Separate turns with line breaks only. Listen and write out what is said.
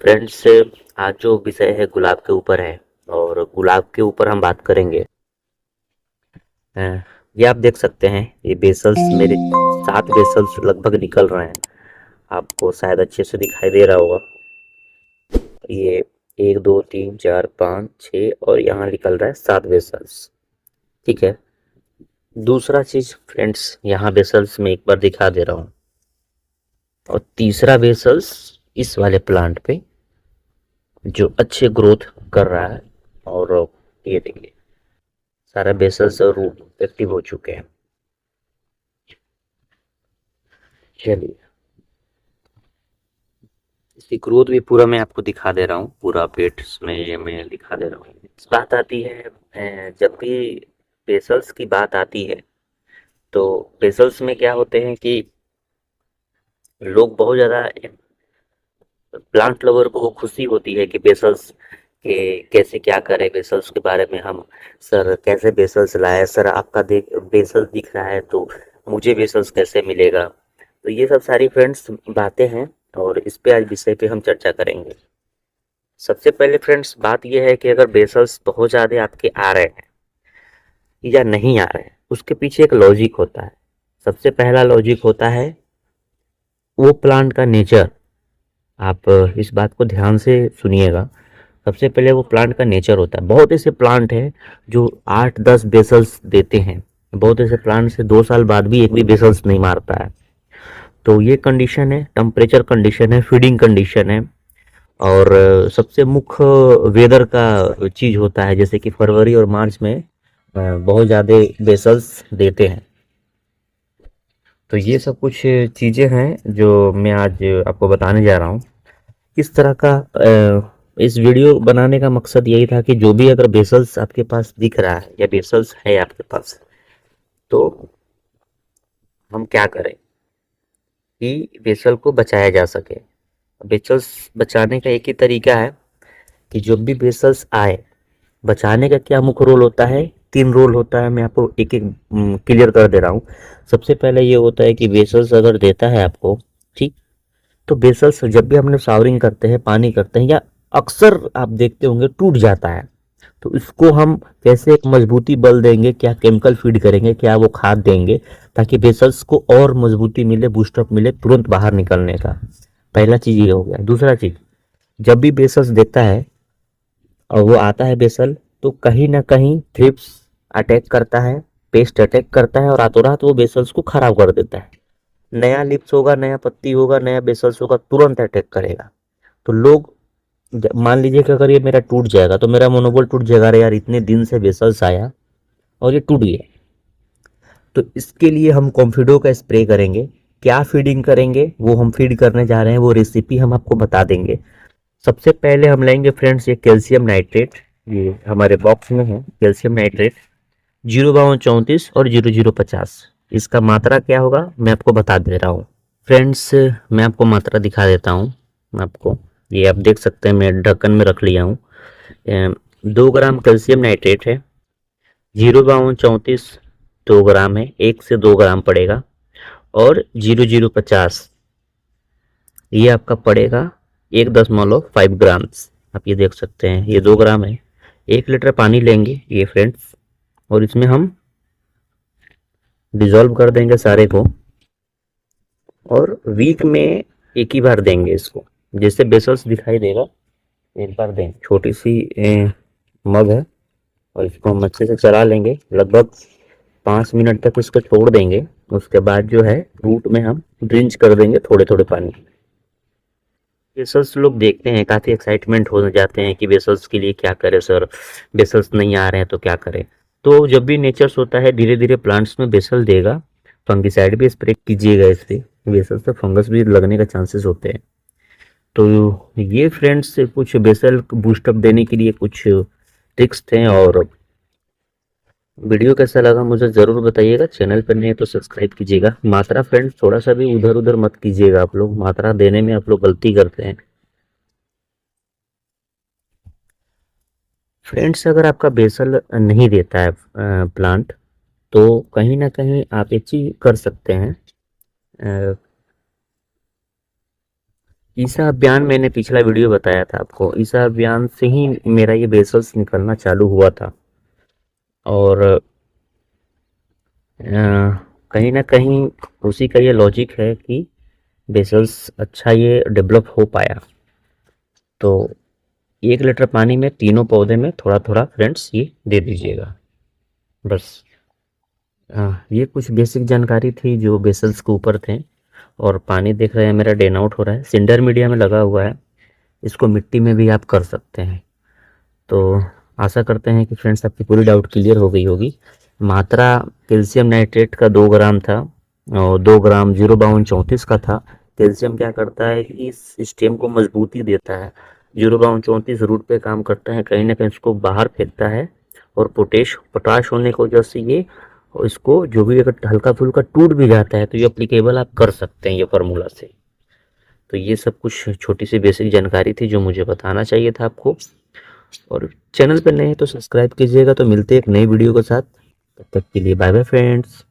Friends, आज जो विषय है गुलाब के ऊपर है और गुलाब के ऊपर हम बात करेंगे। अ, ये आप देख सकते हैं, ये बेसल्स मेरे 7 बेसल्स लगभग निकल रहे हैं। आपको शायद अच्छे से दिखाई दे रहा होगा। ये 1 2 3 4 5 6 और यहाँ निकल रहा है 7 बेसल्स। ठीक है। दूसरा चीज फ्रेंड्स, यहाँ बेसल्स में एक बार दिखा दे रहा हूँ। और तीसरा बेसल्स इस वाले प्लांट पे जो अच्छे ग्रोथ कर रहा है। और ये देखिए, सारा बेसल्स और रूट एक्टिव हो चुके हैं। चलिए, इसकी ग्रोथ भी पूरा मैं आपको दिखा दे रहा हूँ। पूरा पेट में ये मैं दिखा दे रहा हूँ। बात आती है, जब भी बेसल्स की बात आती है तो बेसल्स में क्या होते हैं कि लोग बहुत ज़्यादा, प्लांट लवर को खुशी होती है कि बेसल्स के कैसे क्या करें। बेसल्स के बारे में हम, सर कैसे बेसल्स लाए, सर आपका देख बेसल्स दिख रहा है तो मुझे बेसल्स कैसे मिलेगा। तो ये सब सारी फ्रेंड्स बातें हैं और इस पे आज विषय पे हम चर्चा करेंगे। सबसे पहले फ्रेंड्स बात ये है कि अगर बेसल्स बहुत ज़्यादा आपके आ रहे हैं या नहीं आ रहे हैं, उसके पीछे एक लॉजिक होता है। सबसे पहला लॉजिक होता है वो प्लांट का नेचर। आप इस बात को ध्यान से सुनिएगा। सबसे पहले वो प्लांट का नेचर होता है। बहुत ऐसे प्लांट हैं जो 8-10 बेसल्स देते हैं। बहुत ऐसे प्लांट से 2 साल बाद भी एक भी बेसल्स नहीं मारता है। तो ये कंडीशन है, टेम्परेचर कंडीशन है, फीडिंग कंडीशन है। और सबसे मुख्य वेदर का चीज होता है, जैसे कि फरवरी और मार्च में बहुत ज़्यादा बेसल्स देते हैं। तो ये सब कुछ चीज़ें हैं जो मैं आज आपको बताने जा रहा हूँ। इस तरह का इस वीडियो बनाने का मकसद यही था कि जो भी अगर बेसल्स आपके पास दिख रहा है या बेसल्स है आपके पास, तो हम क्या करें कि बेसल को बचाया जा सके। बेसल्स बचाने का एक ही तरीका है कि जब भी बेसल्स आए, बचाने का क्या मुख्य रोल होता है। 3 रोल होता है, मैं आपको एक एक क्लियर कर दे रहा हूँ। सबसे पहले ये होता है कि बेसल्स अगर देता है आपको, ठीक, तो बेसल्स जब भी हमने शावरिंग करते हैं, पानी करते हैं, या अक्सर आप देखते होंगे टूट जाता है। तो इसको हम कैसे एक मजबूती बल देंगे, क्या केमिकल फीड करेंगे, क्या वो खाद देंगे ताकि बेसल्स को और मजबूती मिले, बूस्टअप मिले तुरंत बाहर निकलने का। पहला चीज ये हो गया। दूसरा चीज, जब भी बेसल्स देता है और वो आता है बेसल, तो कहीं ना कहीं थ्रिप्स अटैक करता है, पेस्ट अटैक करता है और रातों रात वो बेसल्स को खराब कर देता है। नया लिप्स होगा, नया पत्ती होगा, नया बेसल्स होगा, तुरंत अटैक करेगा। तो लोग, मान लीजिए कि अगर ये मेरा टूट जाएगा तो मेरा मनोबल टूट जाएगा। अरे यार, इतने दिन से बेसल्स आया और ये टूट गया। तो इसके लिए हम कॉम्फिडो का स्प्रे करेंगे। क्या फीडिंग करेंगे वो हम फीड करने जा रहे हैं, वो रेसिपी हम आपको बता देंगे। सबसे पहले हम लेंगे फ्रेंड्स ये कैल्शियम नाइट्रेट। ये हमारे बॉक्स में है कैल्शियम नाइट्रेट 0/34 और 0/050। इसका मात्रा क्या होगा मैं आपको बता दे रहा हूँ। फ्रेंड्स, मैं आपको मात्रा दिखा देता हूँ। आपको ये आप देख सकते हैं, मैं ढक्कन में रख लिया हूँ। 2 ग्राम कैल्शियम नाइट्रेट है। 0/34 2 ग्राम है, 1 से 2 ग्राम पड़ेगा। और 0/050 ये आपका पड़ेगा 1.5 ग्राम्स। आप ये देख सकते हैं, ये 2 ग्राम है। 1 लीटर पानी लेंगे ये फ्रेंड्स, और इसमें हम डिजोल्व कर देंगे सारे को। और वीक में एक ही बार देंगे इसको। जैसे बेसल्स दिखाई देगा, एक बार देंगे। छोटी सी मग है और इसको हम अच्छे से चला लेंगे। लगभग 5 मिनट तक इसको छोड़ देंगे। उसके बाद जो है रूट में हम ड्रिंच कर देंगे थोड़े थोड़े पानी। बेसल्स लोग देखते हैं, काफ़ी एक्साइटमेंट हो जाते हैं कि बेसल्स के लिए क्या करें सर, बेसल्स नहीं आ रहे हैं तो क्या करें। तो जब भी नेचर्स होता है, धीरे धीरे प्लांट्स में बेसल देगा। फंगिसाइड भी स्प्रे कीजिएगा इस पे। बेसल से फंगस भी लगने का चांसेस होते हैं। तो ये फ्रेंड्स कुछ बेसल बूस्टअप देने के लिए कुछ ट्रिक्स थे। और वीडियो कैसा लगा मुझे ज़रूर बताइएगा। चैनल पर नहीं तो सब्सक्राइब कीजिएगा। मात्रा फ्रेंड्स थोड़ा सा भी उधर उधर मत कीजिएगा। आप लोग मात्रा देने में आप लोग गलती करते हैं। फ्रेंड्स, अगर आपका बेसल नहीं देता है प्लांट, तो कहीं ना कहीं आप एक चीज कर सकते हैं। ईसा अभियान मैंने पिछला वीडियो बताया था आपको, ईसा अभियान से ही मेरा ये बेसल्स निकलना चालू हुआ था। और कहीं ना कहीं उसी का ये लॉजिक है कि बेसल्स अच्छा ये डेवलप हो पाया। तो 1 लीटर पानी में तीनों पौधे में थोड़ा थोड़ा फ्रेंड्स ये दे दीजिएगा बस। ये कुछ बेसिक जानकारी थी जो बेसल्स के ऊपर थे। और पानी देख रहे हैं मेरा ड्रेन आउट हो रहा है, सिंडर मीडिया में लगा हुआ है, इसको मिट्टी में भी आप कर सकते हैं। तो आशा करते हैं कि फ्रेंड्स आपकी पूरी डाउट क्लियर हो गई होगी। मात्रा कैल्शियम नाइट्रेट का 2 ग्राम था और 2 ग्राम 0 बावन 34 का था। कैल्शियम क्या करता है कि इस स्टेम को मजबूती देता है, 0 बावन 34 रूट पे काम करता है, कहीं ना कहीं उसको बाहर फेंकता है। और पोटाश होने की वजह से ये इसको जो भी अगर हल्का फुल्का टूट भी जाता है तो ये अप्लीकेबल आप कर सकते हैं ये फार्मूला से। तो ये सब कुछ छोटी सी बेसिक जानकारी थी जो मुझे बताना चाहिए था आपको। और चैनल पर नए हैं तो सब्सक्राइब कीजिएगा। तो मिलते हैं एक नई वीडियो के साथ, तब तक के लिए बाय बाय फ्रेंड्स।